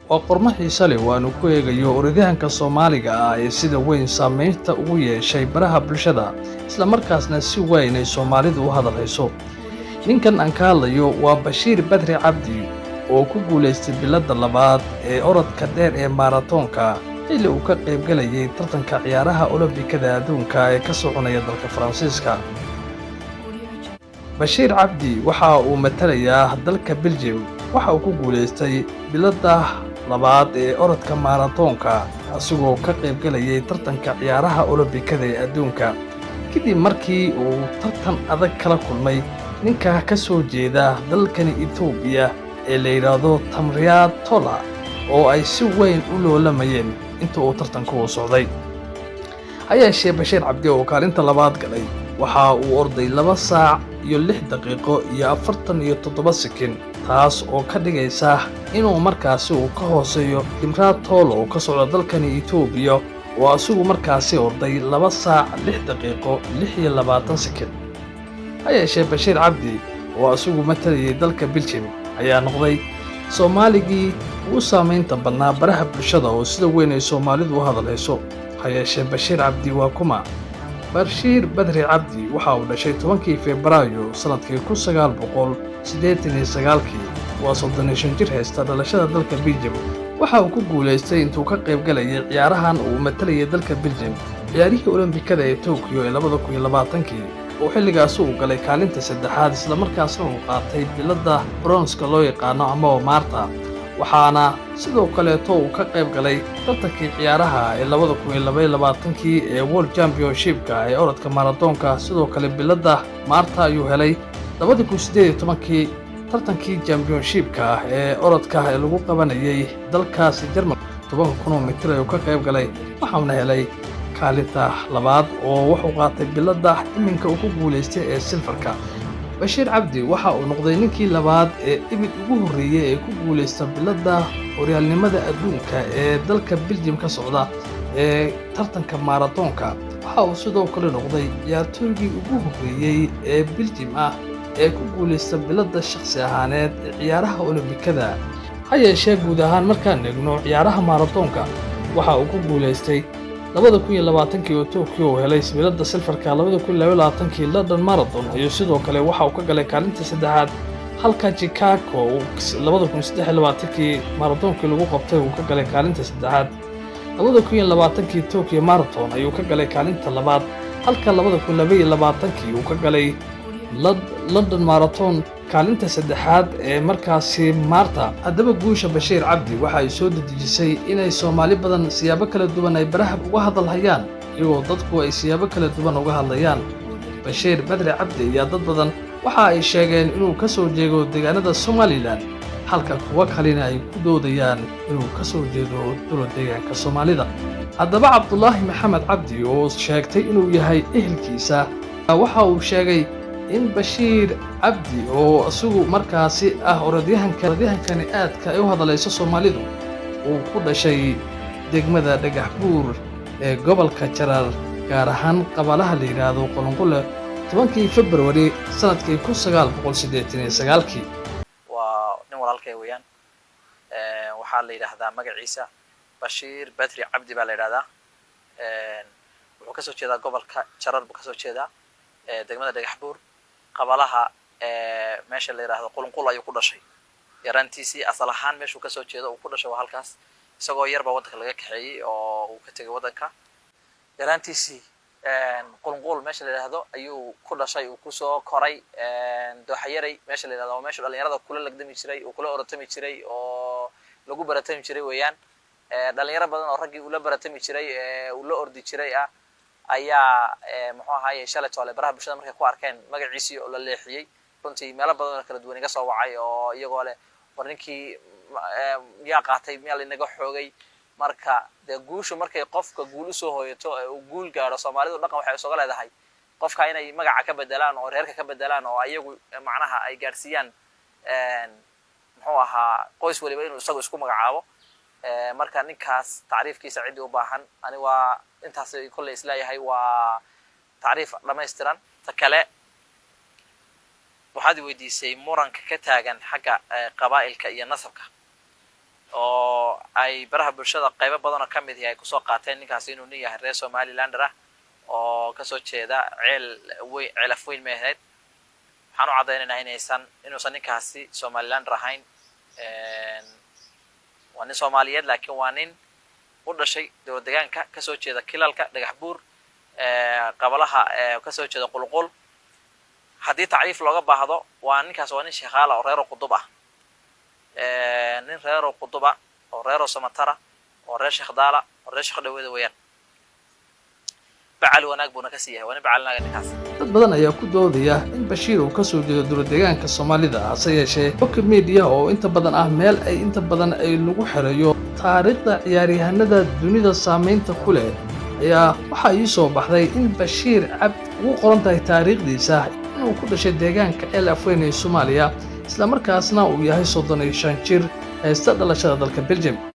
وقرمه xiiso leh waanu ku eegayo orodyahanka Soomaaliga ah ee sida weyn saameynta ugu yeeshay baraha bulshada isla markaasna si weyn ay Soomaalidu u hadalhayso. Ninkan aan ka hadlayo waa Bashiir Badri Cabdi oo ku guuleystay biladda labaad ee orodka dheer ee maraatoonka xilli uu ka qayb galayay tartanka ciyaaraha Olombikada adduunka ee ka soconaya dalka Faransiiska. Bashiir Cabdi waxa uu matalayaa dalka Belgium waxa uu ku guuleystay biladda labaad ee orodka maraatoonka asagoo ka qayb galayay tartanka ciyaaraha Olombikada ee adduunka kadib markii uu tartan adag kala kulmay ninka ka soo jeeda dalkani Itoobiya ee la yiraahdo Tamriat Tola oo ay si weyn u loolamayeen inta uu tartanku socday. Hayeeshee Bashiir Cabdi oo kaalinta labaad galay waxa uu orday 2 saac iyo 6 daqiiqo iyo 47 sekin taas oo ka dhigaysa inuu markaasi uu ka hooseeyo Tamriat Tola oo ka socda dalkani Itoobiya oo asugu markaasi orday 2 saac 6 daqiiqo 26 sekin. hayeeshee Bashiir Cabdi oo asugu matalayay dalka Belgium ayaa noqday Soomaaligii ugu saameynta badnaa baraha bulshada oo sida weyn ay Soomaalidu u hadalhayso. hayeeshee Bashiir Cabdi waa kuma Bashiir Badri Cabdi waxa uu dhashay 10 Febraayo sanadkii 1989 waa 35 jir haysta dhalashada dalka Belgium. waxa uu ku guuleystay intuu ka qayb galayay ciyaarahan uu matalayay dalka Belgium ciyaarihii Olombikada ee Tokyo ee 2020 oo xilligaas uu galay kaalinta saddexaad isla markaasna uu qaatay biladda bronze loo yaqaano ama Marta. waxaana sidoo kale uu ka qayb galay tartankii ciyaaraha ee 2022 ee World Championship-ka ee orodka maraatoonka. sidoo kale biladda Marta ayuu helay 2018 tartankii Championship-ka ee orodka ee lagu qabanayay dalkaas Jarmal 10,000 mitir ayuu ka qayb galay waxaana helay kaalinta labaad oo wuxuu qaatay biladda iminka uu ku guuleystay ee silfarka. Bashiir Cabdi waxa uu noqday ninkii labaad ee ibid ugu horeeyay ee ku guuleystay biladda horyaalnimada adduunka ee dalka Belgium ka socda ee tartanka maraatoonka. waxa uu sidoo kale noqday ciyaartooygii ugu horeeyay ee Belgium ah ee ku guuleystay biladda shakhsi ahaaneed ee ciyaaraha Olombikada. hayeeshee guud ahaan markaan eegno ciyaaraha maraatoonka waxa uu ku guuleystay 2020 oo Tokyo helay biladda silfarka 2022 London Marathon iyo sidoo kale waxa uu ka galay kaalinta saddexaad halka Chicago 2023 marathoonkii lagu qabtay uu ka galay kaalinta saddexaad. 2020 Tokyo Marathon ayuu ka galay kaalinta labaad halka 2022 uu ka galay London Marathon kaalinta saddexaad ee markaasi Marta. haddaba guusha Bashiir Cabdi waxa ay soo dedejisay inay Soomaali badan siyaabo kala duwan ay baraha uga hadalhayaan iyagoo dadku ay siyaabo kala duwan uga hadlayaan. Bashiir Badri Cabdi ayaa dad badan waxa ay sheegeen inuu ka soo jeedo deegaanada Somaliland halka kuwa kalena ay ku doodayaan inuu ka soo jeedo dowlad deegaanka Soomaalida. haddaba Cabdullaahi Maxamed Cabdi oo sheegtay inuu yahay ehelkiisa waxa uu sheegay in Bashiir Cabdi oo asugu markaasi ah orodyahankani aadka ay u hadaleyso Soomaalidu uu ku dhashay degmada Dhagax Buur ee gobolka Jarar gaar ahaan qabalaha la yiraahdo Qolonqole 10 Febraayo sanadkii 1989. waa nin walaalkay weeyaan waxa la yiraahdaa magaciisa Bashiir Badri Cabdi baa la yiraahdaa wuxuu ka soo jeedaa gobolka Jarar buu ka soo jeedaa degmada Dhagax Buur qabalaha meesha la yiraahdo Qolonqol ayuu ku dhashay. yarantiisii asal ahaan meeshuu ka soo jeedo uu ku dhashay waa halkaas isagoo yarba waddanka laga kaxeeyay oo uu ka tagay waddanka. yarantiisii Qolonqol meesha la yiraahdo ayuu ku dhashay uu ku soo koray Dooxayaray meesha la yiraahdo meesha dhalinyarada kula lagdami jiray oo kula orodtami jiray oo lagu baratami jiray weeyaan. dhalinyaro badan oo raggii ula baratami jiray uu la ordi jiray ayaa muxuu ahaayay shalay toole baraha bulshada markay ku arkeen magaciisii oo la leexiyay runtii meelo badan oo kala duwan iga soo wacay oo iyagoo leh war ninkii yaa qaatay meel inaga xoogay. marka de guushu markay qofka guul u soo hooyato oo guul gaaro Soomaalidu dhaqan waxay soo leedahay qofka inay magaca ka bedelaan oo reerka ka bedelaan oo ayagu macnaha ay gaarsiiyaan muxuu ahaa qoys waliba inuu isagu isku magacaabo. marka ninkaas taariifkiisa cid u baahan ani waa intaas kulli islaayahay waa taariif dhameystiran. ta kale waxaad weydiisay muranka ka taagan xagga qabaa'ilka iyo nasabka oo ay baraha bulshada qaybo badan oo kamid ah ay kusoo qaateen ninkaasi inuu nin yahay reer Somaliland ah oo kasoo jeeda ceelaf weyn meehayd waxaan u cadeynaynaa inuusan ninkaasi Somaliland ahayn waa nin Soomaaliyeed laakiin waa nin u dhashay dowlad deegaanka kasoo jeeda Kilalka Dhagax Buur qabalaha kasoo jeeda Qulqul haddii tacriif looga baahdo waa ninkaas waa nin shaqaale oo reer Qudub ah nin reer Qudub ah oo reer Samatara oo reer Sheekhdala oo reer Sheekhdawada weeyaan bacal wanaag buu ka siiyay waa bacalnaaga ninkaas dad badan ayaa ku doodaya in Bashiir uu kasoo jeedo dowlad deegaanka Soomaalida hase yeeshee xogka media oo inta badan ah meel ay inta badan ay lagu xirayo taariikhda ciyaaryahanada dunida saameynta ku leh ayaa waxa ay soo baxday in Bashiir Cabdi uu qoran tahay taariikhdiisa inuu ku dhashay deegaanka Elafweyn ee Soomaaliya isla markaasna uu yahay 35 jir haysta dhalashada dalka Belgium.